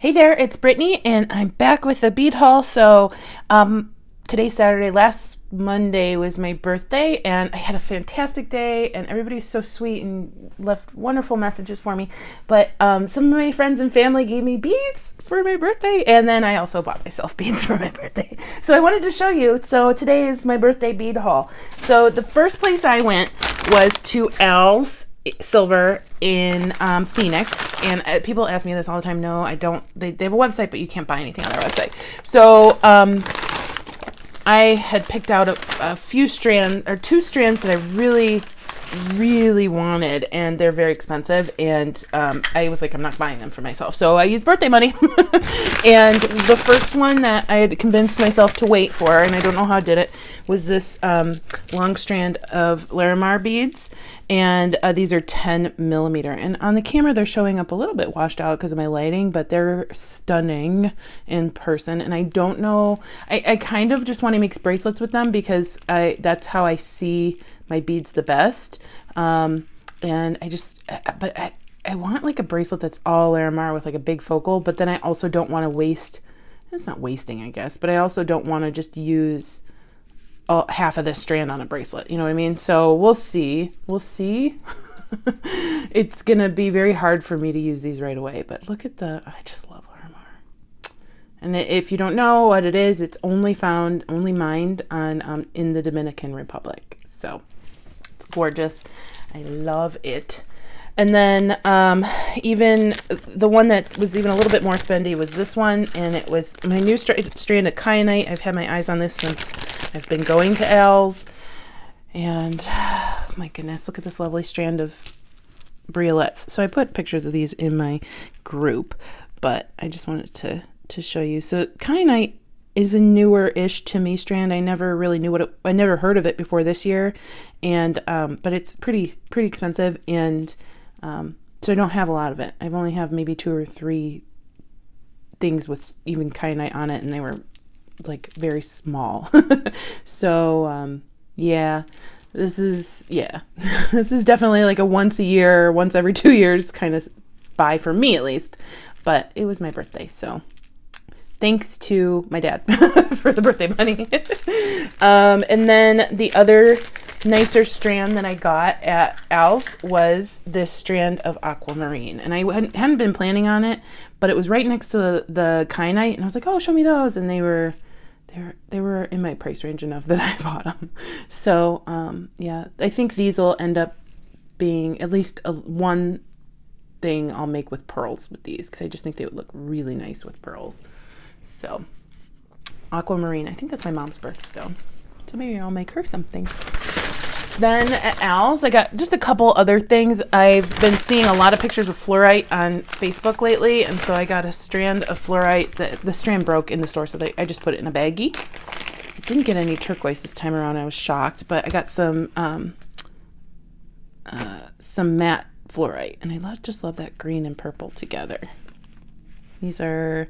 Hey there, it's Brittany, and I'm back with a bead haul. So, today's Saturday. Last Monday was my birthday, and I had a fantastic day, and everybody's so sweet and left wonderful messages for me. But some of my friends and family gave me beads for my birthday, and then I also bought myself beads for my birthday. So I wanted to show you. So today is my birthday bead haul. So the first place I went was to Al's Silver in Phoenix, and people ask me this all the time. No, I don't. They have a website, but you can't buy anything on their website. So I had picked out a few strands, or two strands that I really wanted, and they're very expensive, and I was like, I'm not buying them for myself, so I used birthday money. And the first one that I had convinced myself to wait for, and I don't know how I did it, was this long strand of Larimar beads, and these are 10 millimeter, and on the camera they're showing up a little bit washed out because of my lighting, but they're stunning in person. And I don't know, I kind of just want to make bracelets with them because that's how I see my beads the best. And I want like a bracelet that's all Larimar with like a big focal, but then I also don't want to waste, it's not wasting, I guess, but I also don't want to just use half of this strand on a bracelet, you know what I mean? So we'll see. It's gonna be very hard for me to use these right away, but look at I just love Larimar. And if you don't know what it is, it's only mined on in the Dominican Republic. So it's gorgeous. I love it. And then even the one that was even a little bit more spendy was this one, and it was my new strand of Kyanite. I've had my eyes on this since I've been going to Al's, and my goodness, look at this lovely strand of briolets. So I put pictures of these in my group, but I just wanted to show you. So Kyanite is a newer-ish to me strand. I never really knew I never heard of it before this year, and but it's pretty expensive, and so I don't have a lot of it. I've only have maybe 2 or 3 things with even Kyanite on it, and they were like very small. So yeah, this is definitely like a once a year, once every 2 years kind of buy for me at least. But it was my birthday, so thanks to my dad for the birthday money. And then the other nicer strand that I got at Al's was this strand of Aquamarine, and I hadn't been planning on it, but it was right next to the Kyanite, and I was like, oh, show me those, and they were in my price range enough that I bought them. So yeah, I think these will end up being at least one thing I'll make with pearls with these, because I just think they would look really nice with pearls. So Aquamarine, I think that's my mom's birthstone, so maybe I'll make her something. Then at Al's, I got just a couple other things. I've been seeing a lot of pictures of fluorite on Facebook lately, and so I got a strand of fluorite. The strand broke in the store, so I just put it in a baggie. I didn't get any turquoise this time around. I was shocked, but I got some matte fluorite, and I just love that green and purple together. These are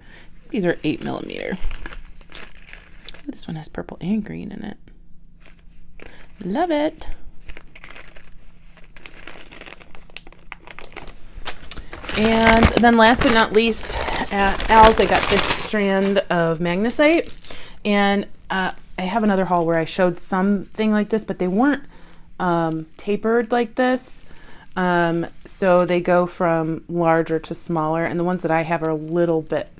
8 millimeter. This one has purple and green in it. Love it. And then last but not least, at Al's, I got this strand of magnesite, and I have another haul where I showed something like this, but they weren't tapered like this. So they go from larger to smaller, and the ones that I have are a little bit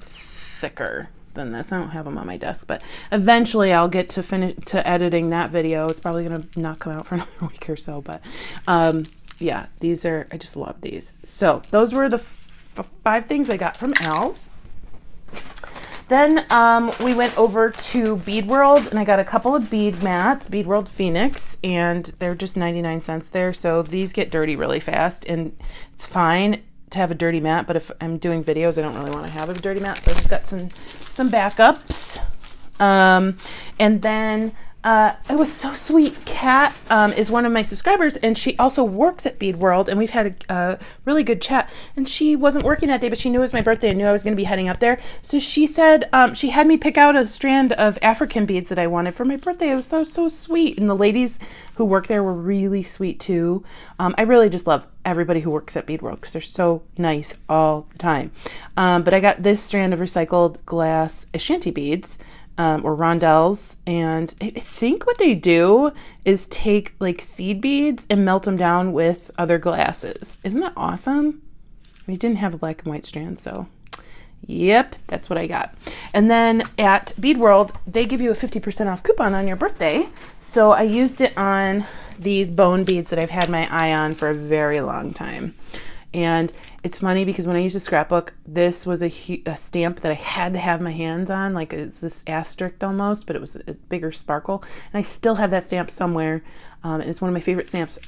thicker than this. I don't have them on my desk, but eventually I'll get to editing that video. It's probably gonna not come out for another week or so, but yeah, I just love these. So those were the 5 things I got from Al's. Then we went over to Bead World, and I got a couple of bead mats, Bead World Phoenix, and they're just 99 cents there. So these get dirty really fast, and it's fine to have a dirty mat, but if I'm doing videos, I don't really want to have a dirty mat, so I just got some backups. And then it was so sweet. Kat is one of my subscribers, and she also works at Bead World, and we've had a really good chat. And she wasn't working that day, but she knew it was my birthday and knew I was going to be heading up there. So she said she had me pick out a strand of African beads that I wanted for my birthday. It was so sweet. And the ladies who work there were really sweet too. I really just love everybody who works at Bead World because they're so nice all the time. But I got this strand of recycled glass Ashanti beads. Or rondelles, and I think what they do is take like seed beads and melt them down with other glasses. Isn't that awesome? We didn't have a black and white strand, so yep, that's what I got. And then at Bead World, they give you a 50% off coupon on your birthday, so I used it on these bone beads that I've had my eye on for a very long time. And it's funny because when I used a scrapbook, this was a stamp that I had to have my hands on. Like it's this asterisk almost, but it was a bigger sparkle. And I still have that stamp somewhere. And it's one of my favorite stamps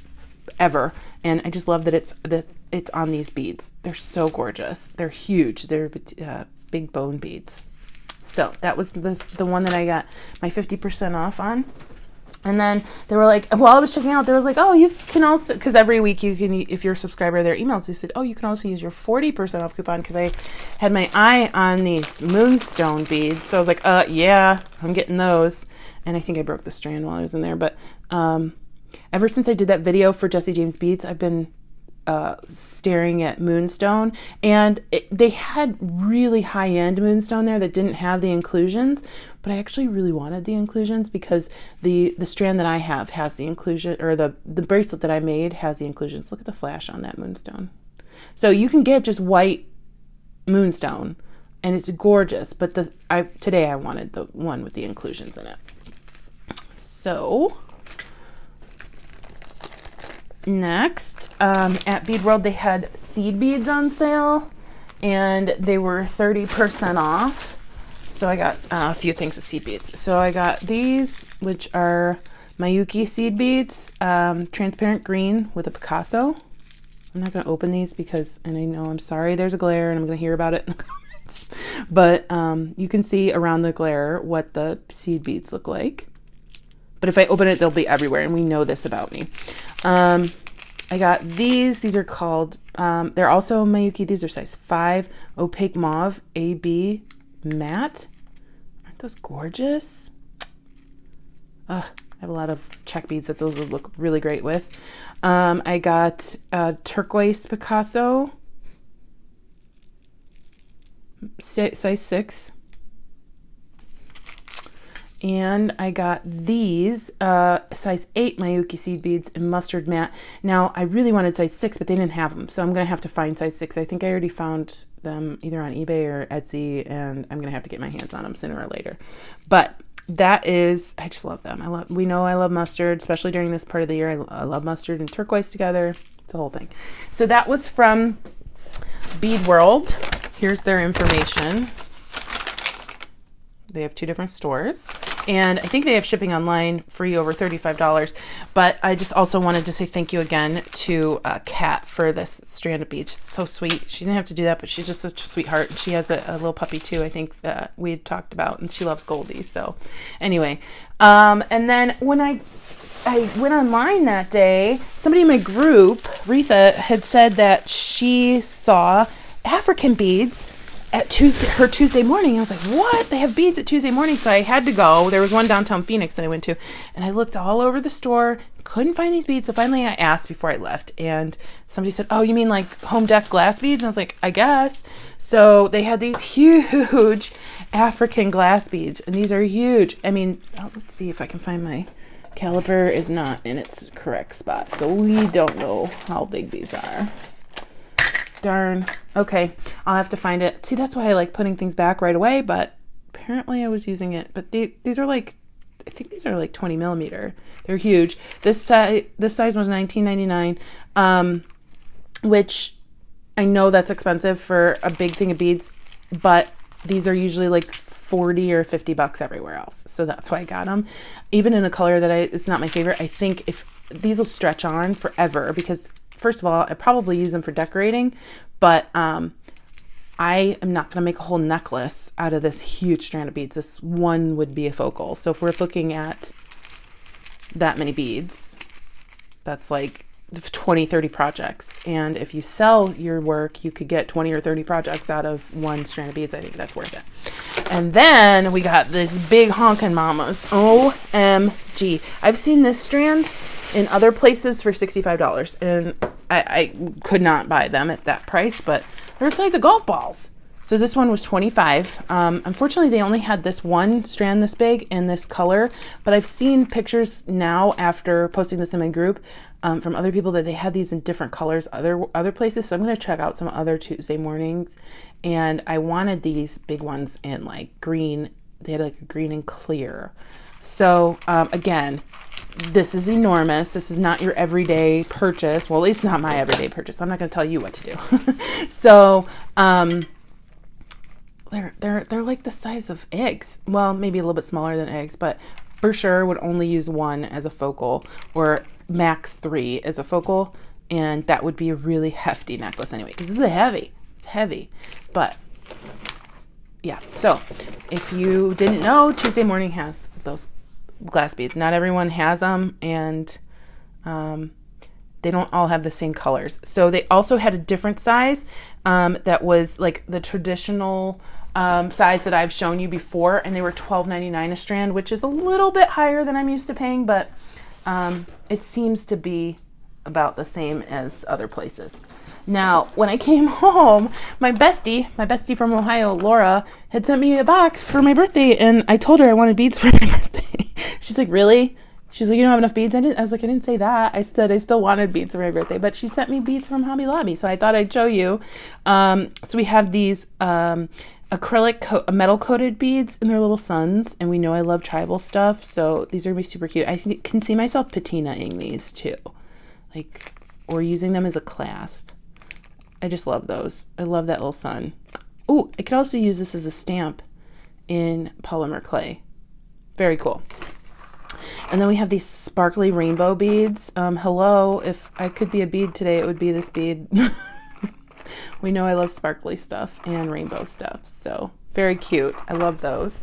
ever. And I just love that it's on these beads. They're so gorgeous. They're huge. They're big bone beads. So that was the one that I got my 50% off on. And then they were like, while I was checking out, they were like, oh, you can also, because every week you can, if you're a subscriber to their emails, they said, oh, you can also use your 40% off coupon, because I had my eye on these moonstone beads. So I was like, yeah, I'm getting those. And I think I broke the strand while I was in there. But ever since I did that video for Jesse James Beads, I've been staring at moonstone, and they had really high-end moonstone there that didn't have the inclusions, but I actually really wanted the inclusions because the strand that I have has the inclusion, or the bracelet that I made has the inclusions. Look at the flash on that moonstone. So you can get just white moonstone and it's gorgeous, but today I wanted the one with the inclusions in it. So next, at Bead World, they had seed beads on sale, and they were 30% off. So I got a few things of seed beads. So I got these, which are Mayuki seed beads, transparent green with a Picasso. I'm not going to open these because, and I know, I'm sorry, there's a glare, and I'm going to hear about it in the comments. But you can see around the glare what the seed beads look like. But if I open it, they'll be everywhere, and we know this about me. I got these. These are called, they're also Mayuki. These are size 5, opaque mauve, AB matte. Aren't those gorgeous? I have a lot of check beads that those would look really great with. I got turquoise Picasso, size 6. And I got these size 8 Mayuki seed beads in mustard matte. Now, I really wanted size 6, but they didn't have them. So I'm going to have to find size 6. I think I already found them either on eBay or Etsy, and I'm going to have to get my hands on them sooner or later. But that is, I just love them. We know I love mustard, especially during this part of the year. I love mustard and turquoise together. It's a whole thing. So that was from Bead World. Here's their information. They have 2 different stores, and I think they have shipping online free over $35. But I just also wanted to say thank you again to Kat for this strand of beads. It's so sweet. She didn't have to do that, but she's just such a sweetheart. And she has a little puppy too, I think, that we had talked about, and she loves Goldie. So anyway, and then when I went online that day, somebody in my group, Retha, had said that she saw African beads at her Tuesday morning. I was like, what? They have beads at Tuesday morning. So I had to go. There was one downtown Phoenix that I went to, and I looked all over the store, couldn't find these beads. So finally I asked before I left, and somebody said, oh, you mean like home deck glass beads? And I was like, I guess. So they had these huge African glass beads, and these are huge. I mean, let's see if I can find my caliper is not in its correct spot. So we don't know how big these are. Darn. Okay, I'll have to find it. See, that's why I like putting things back right away, but apparently I was using it. But these are like, I think these are like 20 millimeter. They're huge. This size was $19.99, which I know that's expensive for a big thing of beads, but these are usually like 40 or 50 bucks everywhere else. So that's why I got them. Even in a color that it's not my favorite. I think if these will stretch on forever, because first of all, I probably use them for decorating, but I am not going to make a whole necklace out of this huge strand of beads. This one would be a focal. So if we're looking at that many beads. That's like 20, 30 projects. And if you sell your work, you could get 20 or 30 projects out of one strand of beads. I think that's worth it. And then we got these big honkin' mamas. OMG. I've seen this strand in other places for $65, and I could not buy them at that price, but they're the size of golf balls. So this one was $25. Unfortunately, they only had this one strand this big in this color, but I've seen pictures now after posting this in my group from other people that they had these in different colors other places. So I'm going to check out some other Tuesday mornings. And I wanted these big ones in like green. They had like a green and clear. So again, this is enormous. This is not your everyday purchase. Well, at least not my everyday purchase. I'm not going to tell you what to do. So they're like the size of eggs. Well, maybe a little bit smaller than eggs, but for sure would only use one as a focal, or max 3 as a focal, and that would be a really hefty necklace anyway, because this is heavy. It's heavy. But yeah, so if you didn't know, Tuesday morning has those glass beads. Not everyone has them, and they don't all have the same colors. So they also had a different size that was like the traditional size that I've shown you before, and they were $12.99 a strand, which is a little bit higher than I'm used to paying, but it seems to be about the same as other places. Now, when I came home, my bestie from Ohio, Laura, had sent me a box for my birthday, and I told her I wanted beads for my birthday. She's like, really? She's like, you don't have enough beads? I was like, I didn't say that. I said I still wanted beads for my birthday, but she sent me beads from Hobby Lobby, so I thought I'd show you. So we have these acrylic metal coated beads, and they're little suns, and we know I love tribal stuff, so these are gonna be super cute. I can see myself patinaing these too, like, or using them as a clasp. I just love those. I love that little sun. Oh, I could also use this as a stamp in polymer clay. Very cool. And then we have these sparkly rainbow beads. Hello, if I could be a bead today, it would be this bead. We know I love sparkly stuff and rainbow stuff, so very cute. I love those.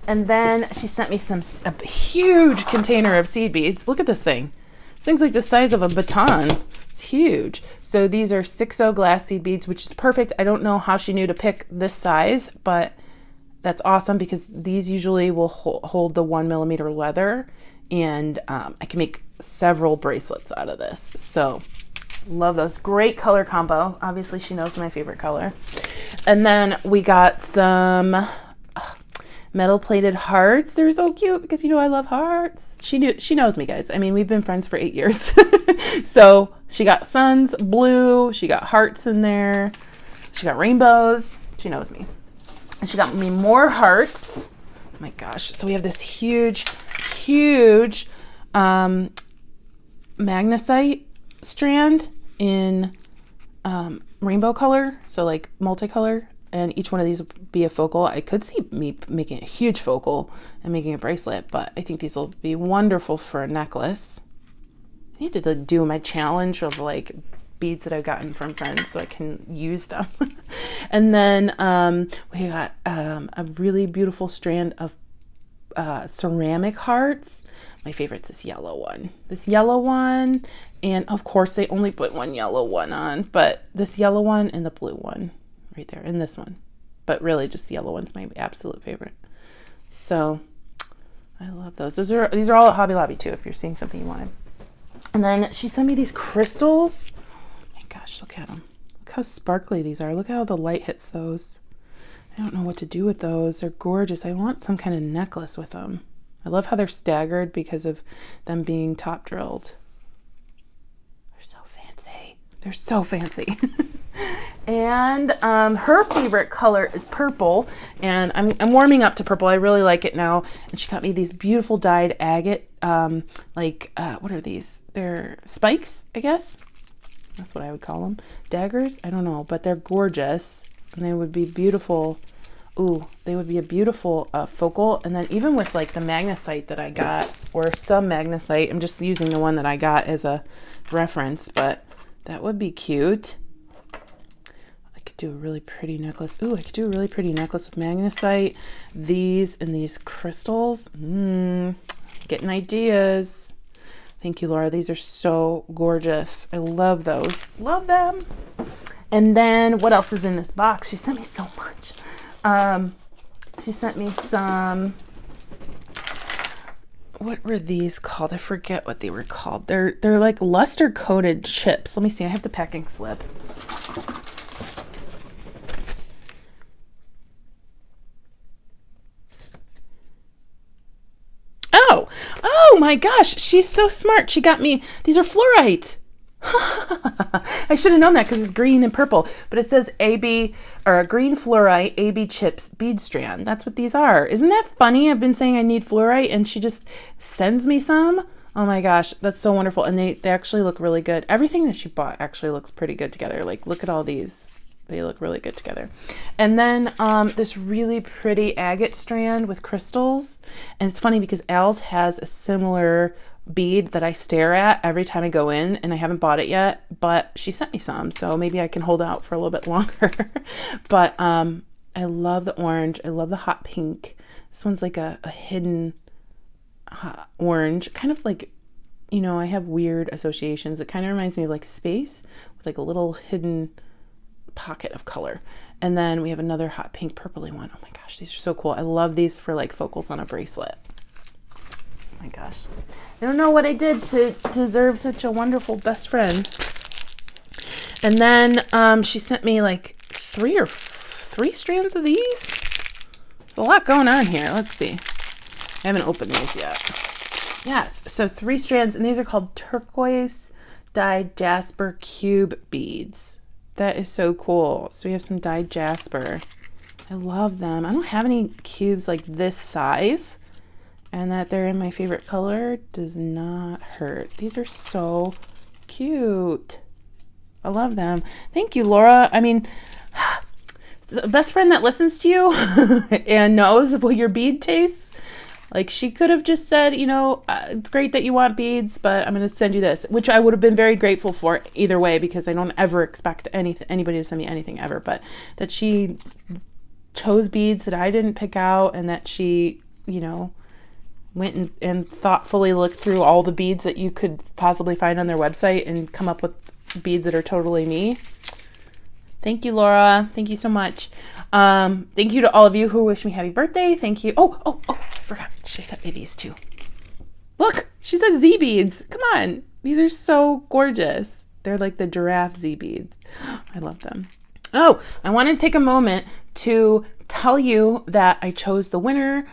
And then she sent me a huge container of seed beads. Look at this thing. This thing's like the size of a baton. It's huge. So these are 6.0 glass seed beads, which is perfect. I don't know how she knew to pick this size, but that's awesome because these usually will hold the 1mm leather, and I can make several bracelets out of this. So love those. Great color combo. Obviously she knows my favorite color. And then we got some metal plated hearts. They're so cute because you know I love hearts. She knows me, guys. I mean, we've been friends for 8 years. So she got suns, blue, she got hearts in there, she got rainbows. She knows me. And she got me more hearts. Oh my gosh. So we have this huge Magnesite Strand in rainbow color, so like multicolor, and each one of these would be a focal. I could see me making a huge focal and making a bracelet, but I think these will be wonderful for a necklace. I need to do my challenge of like beads that I've gotten from friends so I can use them. And then we got a really beautiful strand of ceramic hearts. My favorite's this yellow one. And of course they only put one yellow one on, but this yellow one and the blue one right there, and this one. But really just the yellow one's my absolute favorite. So I love those. These are all at Hobby Lobby too, if you're seeing something you wanted. And then she sent me these crystals. Oh my gosh, look at them. Look how sparkly these are. Look how the light hits those. I don't know what to do with those. They're gorgeous. I want some kind of necklace with them. I love how they're staggered because of them being top drilled. They're so fancy. They're so fancy. And her favorite color is purple, and I'm warming up to purple. I really like it now. And she got me these beautiful dyed agate, what are these? They're spikes, I guess. That's what I would call them. Daggers? I don't know, but they're gorgeous, and they would be beautiful. Ooh, they would be a beautiful focal. And then even with like the magnesite that I got, or some magnesite, I'm just using the one that I got as a reference, but that would be cute. I could do a really pretty necklace. Ooh, I could do a really pretty necklace with magnesite. These and these crystals. Getting ideas. Thank you, Laura. These are so gorgeous. I love those. Love them. And then what else is in this box? She sent me so much. She sent me some, what were these called? I forget what they were called. They're like luster coated chips. Let me see. I have the packing slip. Oh my gosh, she's so smart. She got me, these are fluorite. I should have known that because it's green and purple, but it says AB, or green fluorite, AB chips, bead strand. That's what these are. Isn't that funny? I've been saying I need fluorite and she just sends me some. Oh my gosh, that's so wonderful. And they actually look really good. Everything that she bought actually looks pretty good together. Like, look at all these. They look really good together. And then this really pretty agate strand with crystals. And it's funny because Al's has a similar bead that I stare at every time I go in, and I haven't bought it yet, but she sent me some, so maybe I can hold out for a little bit longer. But I love the orange. I love the hot pink. This one's like a hidden hot orange, kind of like, you know, I have weird associations. It kind of reminds me of like space with like a little hidden pocket of color. And then we have another hot pink purpley one. Oh my gosh, these are so cool. I love these for like focals on a bracelet. Oh my gosh, I don't know what I did to deserve such a wonderful best friend. And then she sent me like three strands of these. There's a lot going on here. Let's see. I haven't opened these yet. Yes, so 3 strands, and these are called turquoise dyed Jasper cube beads. That is so cool. So we have some dyed Jasper. I love them. I don't have any cubes like this size, and that they're in my favorite color does not hurt. These are so cute. I love them. Thank you, Laura. I mean, the best friend that listens to you and knows what your bead tastes. Like, she could have just said, you know, it's great that you want beads, but I'm going to send you this, which I would have been very grateful for either way, because I don't ever expect anybody to send me anything ever. But that she chose beads that I didn't pick out, and that she, you know, went and thoughtfully looked through all the beads that you could possibly find on their website and come up with beads that are totally me. Thank you, Laura. Thank you so much. Thank you to all of you who wish me happy birthday. Thank you. Oh, I forgot. She sent me these too. Look, she said Z beads. Come on. These are so gorgeous. They're like the giraffe Z beads. I love them. Oh, I want to take a moment to tell you that I chose the winner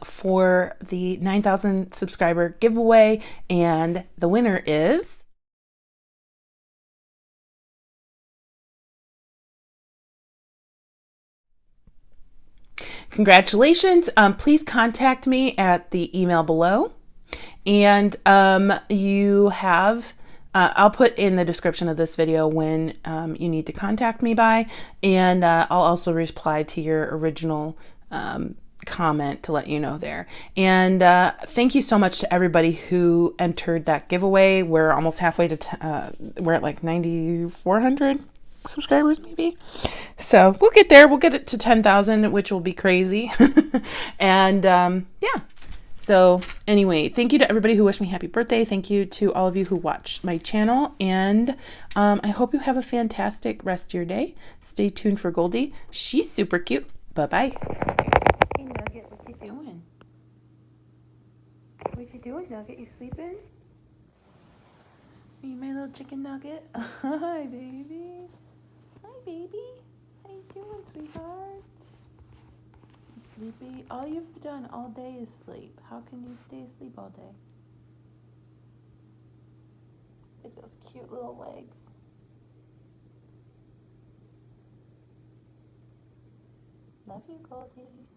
for the 9,000 subscriber giveaway, and the winner is... Congratulations. Please contact me at the email below. And you have, I'll put in the description of this video when you need to contact me by. And I'll also reply to your original comment to let you know there. And thank you so much to everybody who entered that giveaway. We're almost halfway to, we're at like 9,400 subscribers maybe. So we'll get there. We'll get it to 10,000, which will be crazy. And yeah. So anyway, thank you to everybody who wished me happy birthday. Thank you to all of you who watch my channel. And I hope you have a fantastic rest of your day. Stay tuned for Goldie. She's super cute. Bye-bye. Hey, Nugget, what you doing? What you doing, Nugget? You sleeping? Are you my little chicken nugget? Hi, baby. Hi, baby. How you doing, sweetheart? You sleepy? All you've done all day is sleep. How can you stay asleep all day? Look at those cute little legs. Love you, Goldie.